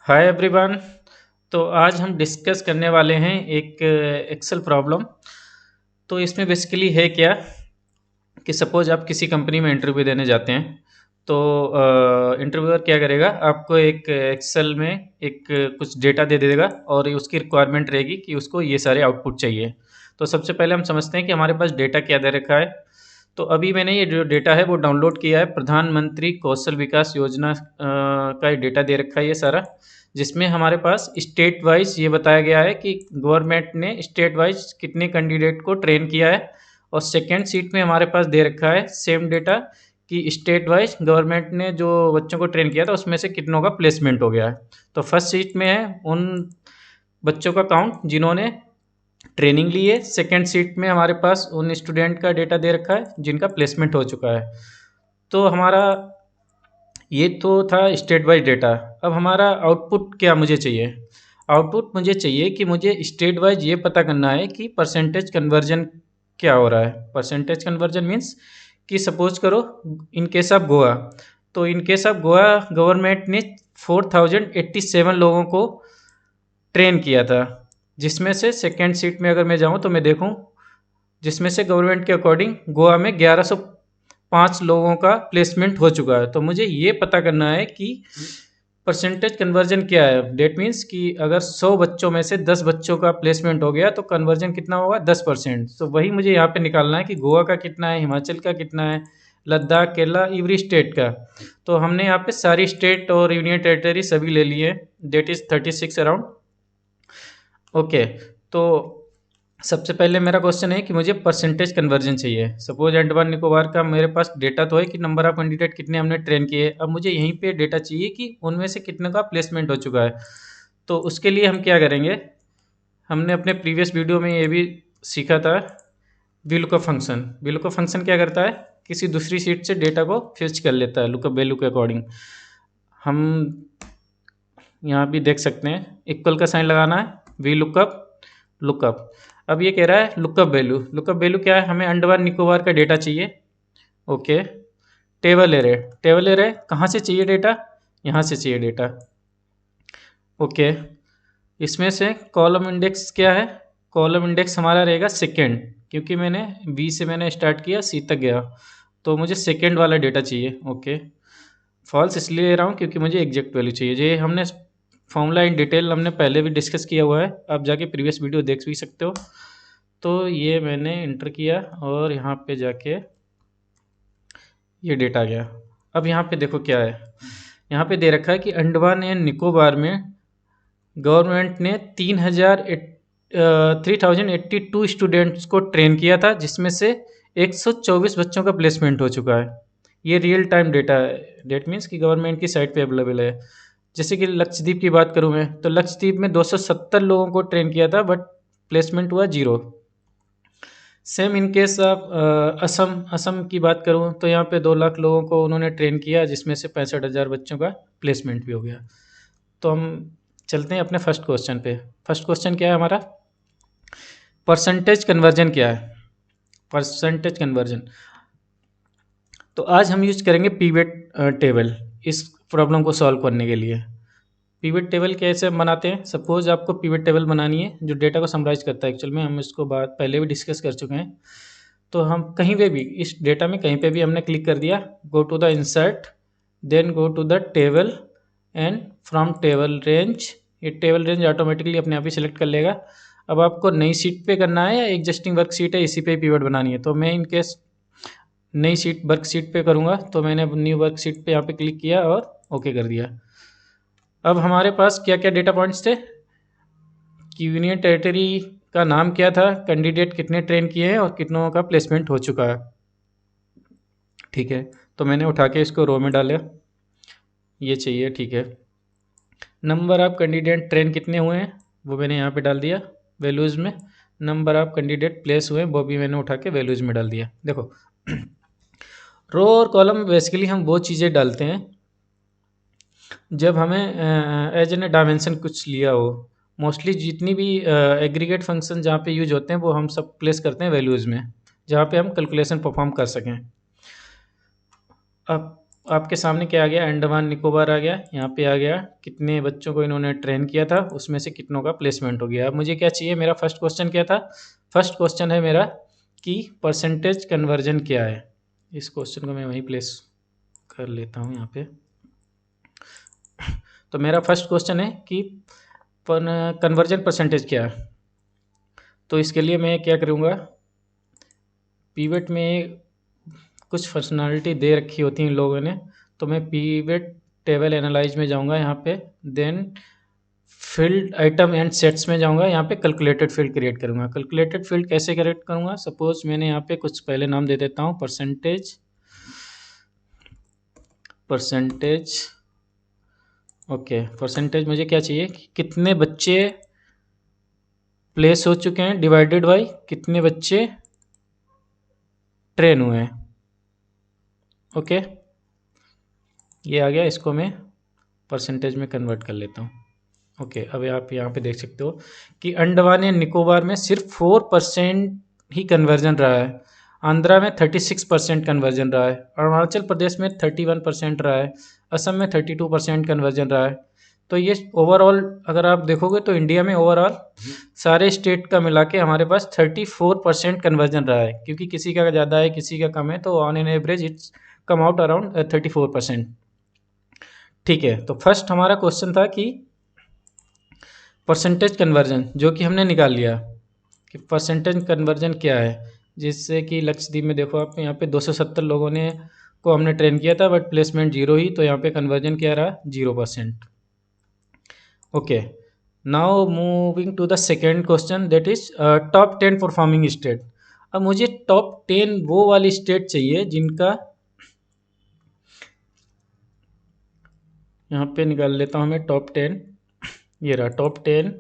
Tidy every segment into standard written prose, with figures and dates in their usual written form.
Hi everyone. तो आज हम डिस्कस करने वाले हैं एक एक्सेल प्रॉब्लम। तो इसमें बेसिकली है क्या कि सपोज आप किसी कंपनी में इंटरव्यू देने जाते हैं। तो इंटरव्यूअर क्या करेगा, आपको एक एक्सेल में एक कुछ डेटा दे देगा और उसकी रिक्वायरमेंट रहेगी कि उसको ये सारे आउटपुट चाहिए। तो सबसे पहले हम समझते हैं कि हमारे पास डेटा क्या दे रखा है। तो अभी मैंने ये जो डेटा है वो डाउनलोड किया है, प्रधानमंत्री कौशल विकास योजना का डेटा दे रखा है ये सारा, जिसमें हमारे पास स्टेट वाइज ये बताया गया है कि गवर्नमेंट ने स्टेट वाइज कितने कैंडिडेट को ट्रेन किया है। और सेकेंड सीट में हमारे पास दे रखा है सेम डेटा कि स्टेट वाइज गवर्नमेंट ने जो बच्चों को ट्रेन किया था उसमें से कितनों का प्लेसमेंट हो गया है। तो फर्स्ट सीट में है उन बच्चों का काउंट जिन्होंने ट्रेनिंग ली है, सेकेंड सीट में हमारे पास उन स्टूडेंट का डेटा दे रखा है जिनका प्लेसमेंट हो चुका है। तो हमारा ये तो था स्टेट वाइज डेटा। अब हमारा आउटपुट क्या मुझे चाहिए? आउटपुट मुझे चाहिए कि मुझे स्टेट वाइज ये पता करना है कि परसेंटेज कन्वर्जन क्या हो रहा है। परसेंटेज कन्वर्जन मीन्स कि सपोज करो इन केस ऑफ गोवा, तो in case of Goa government ने 4087 लोगों को ट्रेन किया था, जिसमें से सेकेंड सीट में अगर मैं जाऊं तो मैं देखूं जिसमें से गवर्नमेंट के अकॉर्डिंग गोवा में 1105 लोगों का प्लेसमेंट हो चुका है। तो मुझे ये पता करना है कि परसेंटेज कन्वर्जन क्या है। डेट मीन्स कि अगर 100 बच्चों में से 10 बच्चों का प्लेसमेंट हो गया तो कन्वर्जन कितना होगा? 10%। तो वही मुझे यहाँ पे निकालना है कि गोवा का कितना है, हिमाचल का कितना है, लद्दाख, केरला, एवरी स्टेट का। तो हमने यहाँ पे सारी स्टेट और यूनियन टेरिटरी सभी ले लिए, डेट इज़ 36 अराउंड। ओके। तो सबसे पहले मेरा क्वेश्चन है कि मुझे परसेंटेज कन्वर्जन चाहिए। सपोज अंडमान निकोबार का मेरे पास डेटा तो है कि नंबर ऑफ कैंडिडेट कितने हमने ट्रेन किए। अब मुझे यहीं पे डेटा चाहिए कि उनमें से कितने का प्लेसमेंट हो चुका है। तो उसके लिए हम क्या करेंगे, हमने अपने प्रीवियस वीडियो में ये भी सीखा था वीलुकअप फंक्शन। वीलुकअप फंक्शन क्या करता है, किसी दूसरी सीट से डेटा को फिच कर लेता है लुकअप वैल्यू के अकॉर्डिंग। हम यहाँ भी देख सकते हैं इक्वल का साइन लगाना है, वी लुकअप लुकअप। अब ये कह रहा है लुकअप वैल्यू। लुकअप वैल्यू क्या है, हमें अंडमान निकोबार का डेटा चाहिए। Okay. Table array, table array कहाँ से चाहिए डेटा? यहाँ से चाहिए डेटा। ओके। इसमें से कॉलम इंडेक्स क्या है? कॉलम इंडेक्स हमारा रहेगा सेकेंड, क्योंकि मैंने बी से मैंने स्टार्ट किया सी तक गया, तो मुझे सेकेंड वाला डेटा चाहिए। ओके। फॉल्स इसलिए ले रहा हूँ क्योंकि मुझे एग्जैक्ट वैल्यू चाहिए। ये हमने फॉर्मूला इन डिटेल हमने पहले भी डिस्कस किया हुआ है, आप जाके प्रीवियस वीडियो देख भी सकते हो। तो ये मैंने इंटर किया और यहाँ पे जाके ये डेटा आ गया। अब यहाँ पे देखो क्या है, यहाँ पे दे रखा है कि अंडमान एंड निकोबार में गवर्नमेंट ने 3082 स्टूडेंट्स को ट्रेन किया था, जिसमें से 124 बच्चों का प्लेसमेंट हो चुका है। ये रियल टाइम डेटा है, डेट मीन्स कि गवर्नमेंट की साइट पे अवेलेबल है। जैसे कि लक्षद्वीप की बात करूँ मैं, तो लक्षद्वीप में 270 लोगों को ट्रेन किया था बट प्लेसमेंट हुआ 0। Same in case of Assam, Assam की बात करूँ तो यहाँ पे 2 लाख लोगों को उन्होंने ट्रेन किया, जिसमें से 65,000 बच्चों का प्लेसमेंट भी हो गया। तो हम चलते हैं अपने फर्स्ट क्वेश्चन पे। फर्स्ट क्वेश्चन क्या है हमारा, परसेंटेज कन्वर्जन क्या है? परसेंटेज कन्वर्जन तो आज हम यूज करेंगे पिवट टेबल इस प्रॉब्लम को सॉल्व करने के लिए। पिवट टेबल कैसे बनाते हैं? सपोज आपको पिवट टेबल बनानी है जो डेटा को समराइज करता है। एक्चुअल में हम इसको बात पहले भी डिस्कस कर चुके हैं। तो हम कहीं पे भी इस डेटा में कहीं पे भी हमने क्लिक कर दिया, go to the insert, then go to the table and from table range. ये टेबल रेंज ऑटोमेटिकली अपने आप ही सिलेक्ट कर लेगा। अब आपको नई सीट पे करना है या एग्जिस्टिंग वर्क सीट है इसी पे पिवट बनानी है, तो मैं इन केस नई सीट वर्क सीट पे करूँगा। तो मैंने न्यू वर्क सीट पे यहाँ पे क्लिक किया और ओके कर दिया। अब हमारे पास क्या क्या डेटा पॉइंट्स थे कि यूनियन टेरिटरी का नाम क्या था, कैंडिडेट कितने ट्रेन किए हैं और कितनों का प्लेसमेंट हो चुका है। ठीक है, तो मैंने उठा के इसको रो में डाला, ये चाहिए। ठीक है, नंबर ऑफ कैंडिडेट ट्रेन कितने हुए हैं वो मैंने यहाँ पे डाल दिया वैल्यूज़ में। नंबर ऑफ कैंडिडेट प्लेस हुए वो भी मैंने उठा के वैल्यूज़ में डाल दिया। देखो रो और कॉलम बेसिकली हम वो चीज़ें डालते हैं जब हमें एज एन डायमेंशन कुछ लिया हो। मोस्टली जितनी भी एग्रीगेट फंक्शन जहाँ पे यूज होते हैं वो हम सब प्लेस करते हैं वैल्यूज़ में, जहाँ पे हम कैलकुलेशन परफॉर्म कर सकें। अब आपके सामने क्या आ गया, अंडमान निकोबार आ गया, यहाँ पे आ गया कितने बच्चों को इन्होंने ट्रेन किया था, उसमें से कितनों का प्लेसमेंट हो गया। अब मुझे क्या चाहिए, मेरा फर्स्ट क्वेश्चन क्या था, फर्स्ट क्वेश्चन है मेरा कि परसेंटेज कन्वर्जन क्या है। इस क्वेश्चन को मैं वहीं प्लेस कर लेता हूँ यहाँ पे। तो मेरा फर्स्ट क्वेश्चन है कि कन्वर्जन परसेंटेज क्या है। तो इसके लिए मैं क्या करूँगा, पीवेट में कुछ फंक्शनैलिटी दे रखी होती हैं इन लोगों ने, तो मैं पीवेट टेबल एनालाइज में जाऊँगा यहाँ पे, then field item and sets में जाऊँगा, यहाँ पे कैलकुलेटेड फील्ड क्रिएट करूँगा। कैलकुलेटेड फील्ड कैसे क्रिएट करूँगा, सपोज मैंने यहाँ पे कुछ पहले नाम दे देता हूँ, परसेंटेज ओके। परसेंटेज मुझे क्या चाहिए कि कितने बच्चे प्लेस हो चुके हैं डिवाइडेड बाई कितने बच्चे ट्रेन हुए हैं। ओके, ये आ गया, इसको मैं परसेंटेज में कन्वर्ट कर लेता हूँ। ओके, अब आप यहाँ पे देख सकते हो कि अंडमान एंड निकोबार में सिर्फ 4% ही कन्वर्जन रहा है, आंध्रा में 36% कन्वर्जन रहा है, अरुणाचल प्रदेश में 31% रहा है, असम में 32% कन्वर्जन रहा है। तो ये ओवरऑल अगर आप देखोगे तो इंडिया में ओवरऑल सारे स्टेट का मिला के हमारे पास 34% कन्वर्जन रहा है, क्योंकि किसी का ज़्यादा है किसी का कम है, तो on an average it's come out around 34%। ठीक है, तो फर्स्ट हमारा क्वेश्चन था कि परसेंटेज कन्वर्जन, जो कि हमने निकाल लिया कि परसेंटेज कन्वर्जन क्या है, जिससे कि लक्षद्वीप में देखो आप यहाँ पे 270 लोगों ने को हमने ट्रेन किया था बट प्लेसमेंट 0 ही, तो यहाँ पे कन्वर्जन क्या रहा, 0%। Okay, now moving to the second question, that is top 10 performing state. अब मुझे टॉप 10 वो वाली स्टेट चाहिए जिनका, यहाँ पे निकाल लेता हूँ मैं टॉप 10, ये रहा टॉप 10,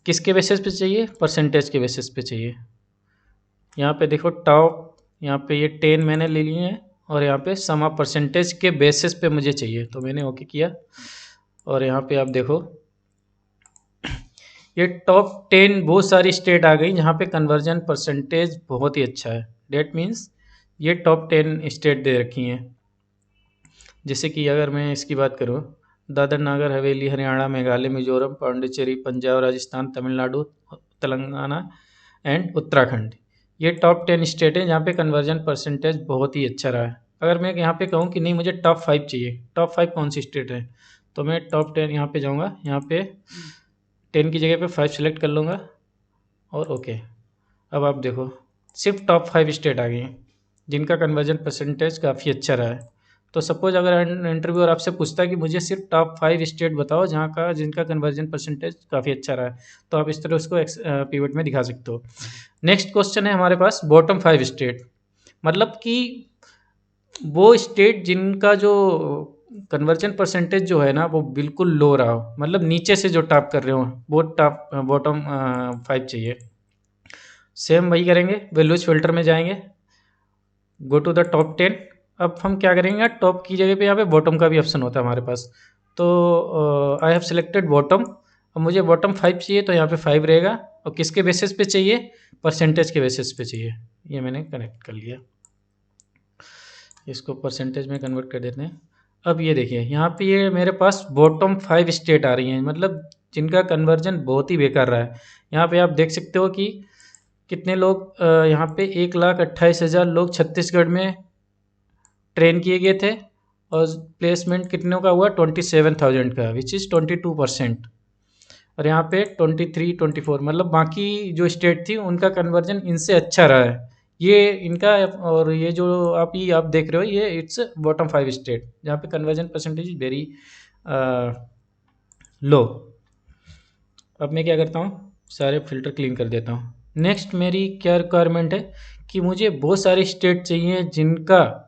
किसके बेसिस पे चाहिए, परसेंटेज के बेसिस पे चाहिए। यहाँ पे देखो टॉप, यहाँ पे ये 10 मैंने ले लिए हैं और यहाँ पे सम ऑफ परसेंटेज के बेसिस पे मुझे चाहिए, तो मैंने ओके किया। और यहाँ पे आप देखो ये टॉप 10 बहुत सारी स्टेट आ गई जहाँ पे कन्वर्जन परसेंटेज बहुत ही अच्छा है। डेट मीन्स ये टॉप 10 स्टेट दे रखी हैं। जैसे कि अगर मैं इसकी बात करूँ, दादर नागर हवेली, हरियाणा, मेघालय, मिजोरम, पांडिचेरी, पंजाब, राजस्थान, तमिलनाडु, तेलंगाना एंड उत्तराखंड, ये टॉप 10 स्टेट हैं जहाँ पे कन्वर्जन परसेंटेज बहुत ही अच्छा रहा है। अगर मैं यहाँ पे कहूँ कि नहीं मुझे टॉप 5 चाहिए, टॉप 5 कौन सी स्टेट है, तो मैं टॉप 10 यहाँ पे जाऊँगा, यहाँ पे 10 की जगह पे 5 सेलेक्ट कर लूँगा और ओके। अब आप देखो सिर्फ टॉप 5 स्टेट आ गई हैं जिनका कन्वर्जन परसेंटेज काफ़ी अच्छा रहा है। तो सपोज अगर इंटरव्यूअर आपसे पूछता है कि मुझे सिर्फ टॉप 5 स्टेट बताओ जहाँ का जिनका कन्वर्जन परसेंटेज काफ़ी अच्छा रहा है, तो आप इस तरह उसको पीवट में दिखा सकते हो। नेक्स्ट क्वेश्चन है हमारे पास बॉटम 5 स्टेट, मतलब कि वो स्टेट जिनका जो कन्वर्जन परसेंटेज जो है ना वो बिल्कुल लो रहा हो, मतलब नीचे से जो टॉप कर रहे हो वो टॉप बॉटम 5 चाहिए। सेम वही करेंगे, वैल्यूज फिल्टर में जाएंगे, गो टू द टॉप 10। अब हम क्या करेंगे, टॉप की जगह पे यहाँ पे बॉटम का भी ऑप्शन होता है हमारे पास, तो आई हैव सिलेक्टेड बॉटम। अब मुझे बॉटम 5 चाहिए तो यहाँ पे 5 रहेगा, और किसके बेसिस पे चाहिए, परसेंटेज के बेसिस पे चाहिए। ये मैंने कनेक्ट कर लिया, इसको परसेंटेज में कन्वर्ट कर देते हैं। अब ये देखिए यहाँ पे ये मेरे पास बॉटम 5 स्टेट आ रही हैं, मतलब जिनका कन्वर्जन बहुत ही बेकार रहा है। यहाँ पे आप देख सकते हो कि कितने लोग यहाँ पे 1,28,000 लोग छत्तीसगढ़ में ट्रेन किए गए थे, और प्लेसमेंट कितनों का हुआ, 27,000 का, विच इज़ 22%। और यहाँ पे 23, 24, मतलब बाकी जो स्टेट थी उनका कन्वर्जन इनसे अच्छा रहा है। ये इनका, और ये जो आप देख रहे हो ये इट्स बॉटम 5 स्टेट जहाँ पे कन्वर्जन परसेंटेज वेरी लो। अब मैं क्या करता हूँ, सारे फिल्टर क्लीन कर देता हूँ। नेक्स्ट मेरी क्या रिक्वायरमेंट है कि मुझे बहुत सारे स्टेट चाहिए जिनका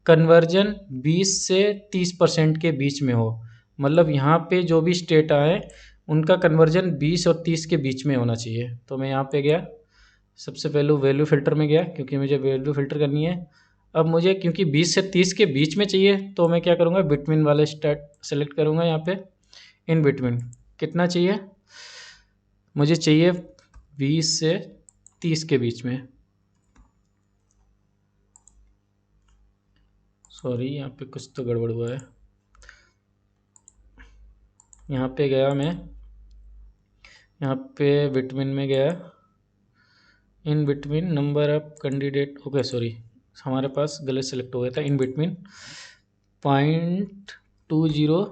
कन्वर्जन 20 से 30% के बीच में हो, मतलब यहाँ पे जो भी स्टेट आए उनका कन्वर्जन 20 और 30 के बीच में होना चाहिए। तो मैं यहाँ पे गया, सबसे पहले वैल्यू फ़िल्टर में गया क्योंकि मुझे वैल्यू फ़िल्टर करनी है। अब मुझे क्योंकि 20 से 30 के बीच में चाहिए तो मैं क्या करूँगा, बिटवीन वाले स्टेट सेलेक्ट करूँगा। यहाँ पे इन बिटवीन कितना चाहिए, मुझे चाहिए 20 से 30 के बीच में, सॉरी, यहाँ पे कुछ तो गड़बड़ हुआ है। यहाँ पे गया मैं, यहाँ पे बिटवीन में गया, in between number of candidate, okay sorry, हमारे पास गलत सेलेक्ट हो गया था। In between 0.20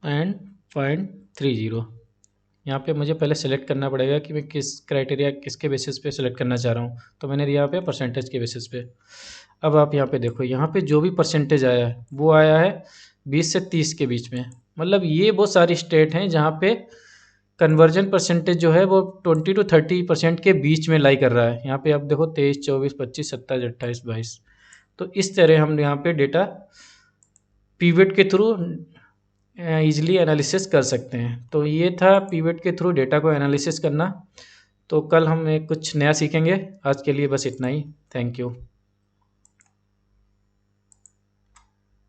and 0.30। यहाँ पे मुझे पहले सेलेक्ट करना पड़ेगा कि मैं किस क्राइटेरिया, किसके बेसिस पे सेलेक्ट करना चाह रहा हूँ। तो मैंने दिया यहाँ पे परसेंटेज के बेसिस पे। अब आप यहाँ पे देखो, यहाँ पे जो भी परसेंटेज आया है वो आया है 20 से 30 के बीच में। मतलब ये बहुत सारी स्टेट हैं जहाँ पे कन्वर्जन परसेंटेज जो है वो 20 to 30% के बीच में लाई कर रहा है। यहाँ पे आप देखो 23, 24, 25, 27, 28, 22। तो इस तरह हम यहाँ पे डेटा पीवेट के थ्रू ईजिली एनालिसिस कर सकते हैं। तो ये था पीवेट के थ्रू डेटा को एनालिसिस करना। तो कल हम कुछ नया सीखेंगे। आज के लिए बस इतना ही। Thank you.